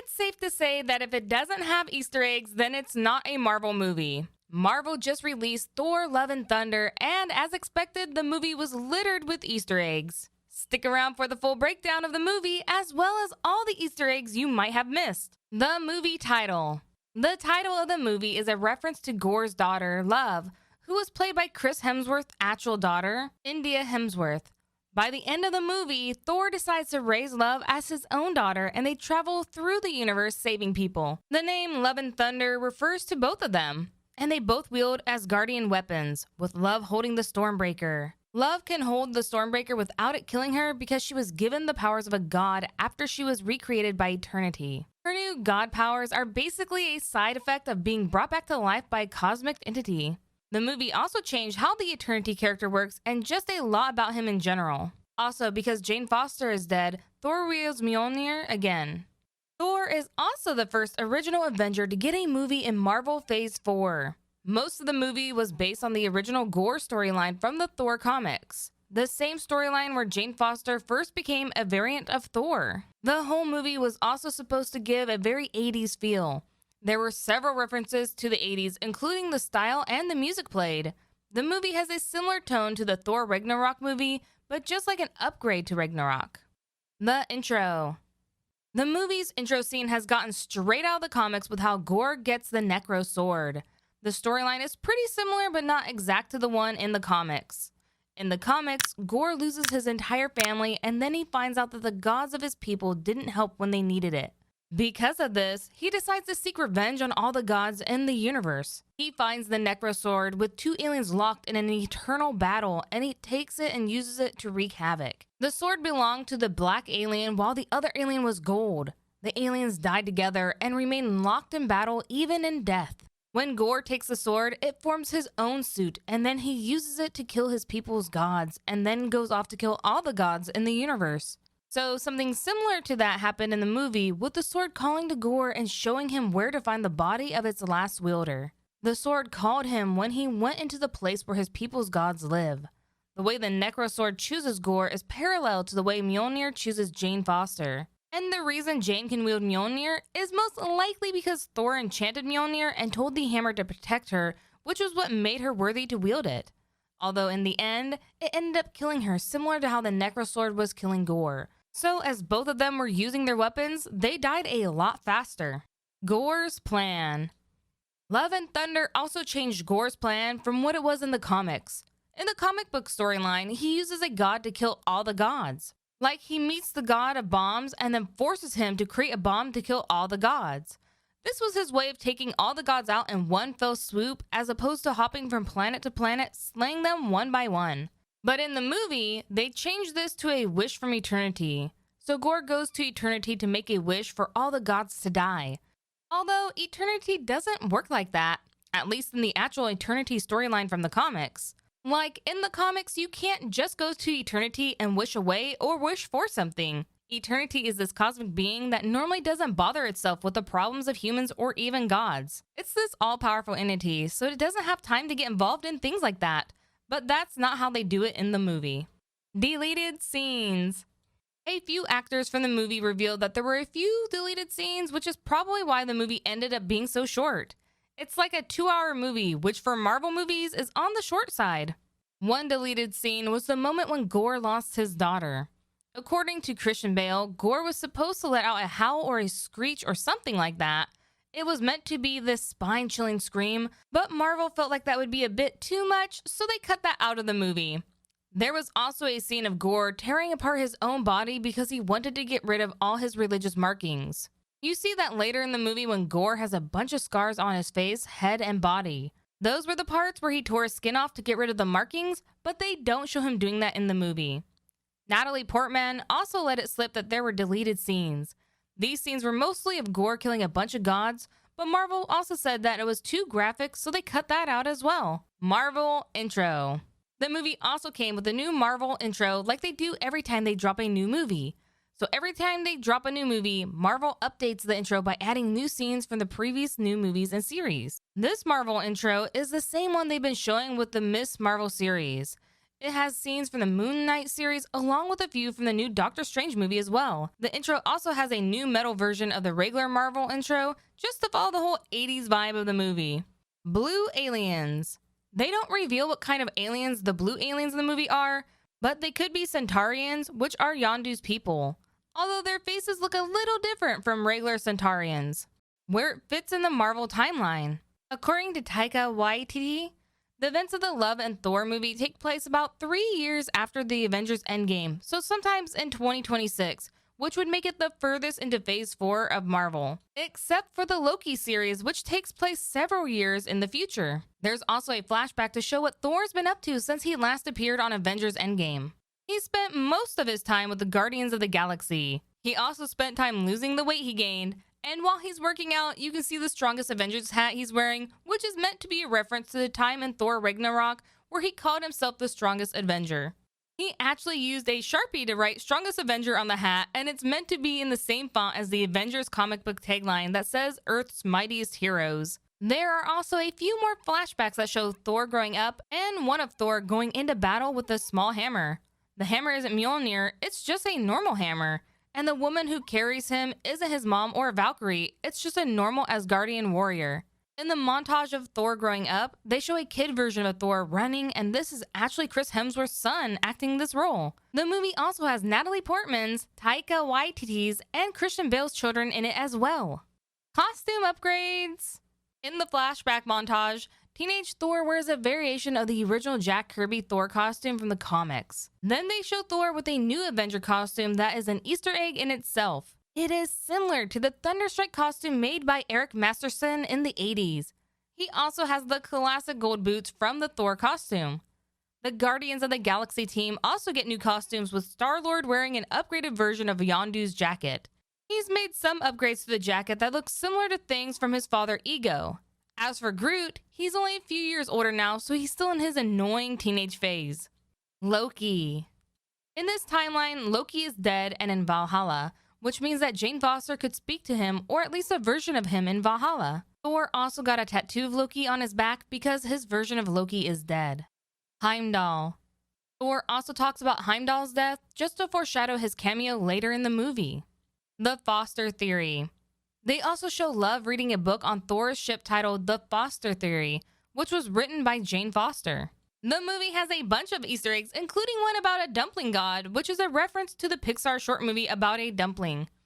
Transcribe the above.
It's safe to say that if it doesn't have Easter eggs, then it's not a Marvel movie. Marvel just released Thor, Love and Thunder, and as expected, the movie was littered with Easter eggs. Stick around for the full breakdown of the movie, as well as all the Easter eggs you might have missed. The movie title. The title of the movie is a reference to Gorr's daughter, Love, who was played by Chris Hemsworth's actual daughter, India Hemsworth. By the end of the movie, Thor decides to raise Love as his own daughter, and they travel through the universe saving people. The name Love and Thunder refers to both of them, and they both wield Asgardian weapons, with Love holding the Stormbreaker. Love can hold the Stormbreaker without it killing her because she was given the powers of a god after she was recreated by eternity. Her new god powers are basically a side effect of being brought back to life by a cosmic entity. The movie also changed how the Eternity character works and just a lot about him in general. Also, because Jane Foster is dead, Thor wields Mjolnir again. Thor is also the first original Avenger to get a movie in Marvel Phase 4. Most of the movie was based on the original Gorr storyline from the Thor comics, the same storyline where Jane Foster first became a variant of Thor. The whole movie was also supposed to give a very 80s feel. There were several references to the 80s, including the style and the music played. The movie has a similar tone to the Thor Ragnarok movie, but just like an upgrade to Ragnarok. The intro. The movie's intro scene has gotten straight out of the comics with how Gorr gets the Necro Sword. The storyline is pretty similar, but not exact to the one in the comics. In the comics, Gorr loses his entire family, and then he finds out that the gods of his people didn't help when they needed it. Because of this, he decides to seek revenge on all the gods in the universe. He finds the Necro Sword with two aliens locked in an eternal battle, and he takes it and uses it to wreak havoc. The sword belonged to the black alien while the other alien was gold. The aliens died together and remain locked in battle even in death. When Gorr takes the sword, it forms his own suit, and then he uses it to kill his people's gods, and then goes off to kill all the gods in the universe. So something similar to that happened in the movie, with the sword calling to Gorr and showing him where to find the body of its last wielder. The sword called him when he went into the place where his people's gods live. The way the Necro Sword chooses Gorr is parallel to the way Mjolnir chooses Jane Foster. And the reason Jane can wield Mjolnir is most likely because Thor enchanted Mjolnir and told the hammer to protect her, which was what made her worthy to wield it. Although in the end, it ended up killing her, similar to how the Necro Sword was killing Gorr. So as both of them were using their weapons, they died a lot faster. Gorr's plan. Love and Thunder also changed Gorr's plan from what it was in the comics. In the comic book storyline, he uses a god to kill all the gods. Like, he meets the god of bombs and then forces him to create a bomb to kill all the gods. This was his way of taking all the gods out in one fell swoop, as opposed to hopping from planet to planet, slaying them one by one. But in the movie, they changed this to a wish from eternity. So Gorr goes to eternity to make a wish for all the gods to die. Although eternity doesn't work like that, at least in the actual eternity storyline from the comics. Like, in the comics, you can't just go to eternity and wish away or wish for something. Eternity is this cosmic being that normally doesn't bother itself with the problems of humans or even gods. It's this all-powerful entity, so it doesn't have time to get involved in things like that. But that's not how they do it in the movie. Deleted scenes. A few actors from the movie revealed that there were a few deleted scenes, which is probably why the movie ended up being so short. It's like a 2-hour movie, which for Marvel movies is on the short side. One deleted scene was the moment when Gorr lost his daughter. According to Christian Bale, Gorr was supposed to let out a howl or a screech or something like that. It was meant to be this spine-chilling scream, but Marvel felt like that would be a bit too much, so they cut that out of the movie. There was also a scene of Gorr tearing apart his own body because he wanted to get rid of all his religious markings. You see that later in the movie when Gorr has a bunch of scars on his face, head, and body. Those were the parts where he tore his skin off to get rid of the markings, but they don't show him doing that in the movie. Natalie Portman also let it slip that there were deleted scenes. These scenes were mostly of Gorr killing a bunch of gods, but Marvel also said that it was too graphic, so they cut that out as well. Marvel intro. The movie also came with a new Marvel intro like they do every time they drop a new movie. So every time they drop a new movie, Marvel updates the intro by adding new scenes from the previous new movies and series. This Marvel intro is the same one they've been showing with the Miss Marvel series. It has scenes from the Moon Knight series along with a few from the new Doctor Strange movie as well. The intro also has a new metal version of the regular Marvel intro just to follow the whole 80s vibe of the movie. Blue aliens. They don't reveal what kind of aliens the blue aliens in the movie are, but they could be Centaurians, which are Yondu's people, although their faces look a little different from regular Centaurians. Where it fits in the Marvel timeline. According to Taika Waititi, the events of the Love and Thor movie take place about 3 years after the Avengers Endgame, so sometimes in 2026, which would make it the furthest into Phase 4 of Marvel, except for the Loki series, which takes place several years in the future. There's also a flashback to show what Thor's been up to since he last appeared on Avengers Endgame. He spent most of his time with the Guardians of the Galaxy. He also spent time losing the weight he gained, and while he's working out, you can see the strongest Avengers hat he's wearing, which is meant to be a reference to the time in Thor Ragnarok where he called himself the strongest Avenger. He actually used a Sharpie to write Strongest Avenger on the hat, and it's meant to be in the same font as the Avengers comic book tagline that says Earth's Mightiest Heroes. There are also a few more flashbacks that show Thor growing up and one of Thor going into battle with a small hammer. The hammer isn't Mjolnir, it's just a normal hammer. And the woman who carries him isn't his mom or Valkyrie, it's just a normal Asgardian warrior. In the montage of Thor growing up, they show a kid version of Thor running, and this is actually Chris Hemsworth's son acting this role. The movie also has Natalie Portman's, Taika Waititi's, and Christian Bale's children in it as well. Costume upgrades! In the flashback montage, teenage Thor wears a variation of the original Jack Kirby Thor costume from the comics. Then they show Thor with a new Avenger costume that is an Easter egg in itself. It is similar to the Thunderstrike costume made by Eric Masterson in the 80s. He also has the classic gold boots from the Thor costume. The Guardians of the Galaxy team also get new costumes with Star-Lord wearing an upgraded version of Yondu's jacket. He's made some upgrades to the jacket that look similar to things from his father Ego. As for Groot, he's only a few years older now, so he's still in his annoying teenage phase. Loki. In this timeline, Loki is dead and in Valhalla, which means that Jane Foster could speak to him, or at least a version of him in Valhalla. Thor also got a tattoo of Loki on his back because his version of Loki is dead. Heimdall. Thor also talks about Heimdall's death just to foreshadow his cameo later in the movie. The Foster Theory. They also show Love reading a book on Thor's ship titled The Foster Theory, which was written by Jane Foster. The movie has a bunch of Easter eggs, including one about a dumpling god, which is a reference to the Pixar short movie about a dumpling.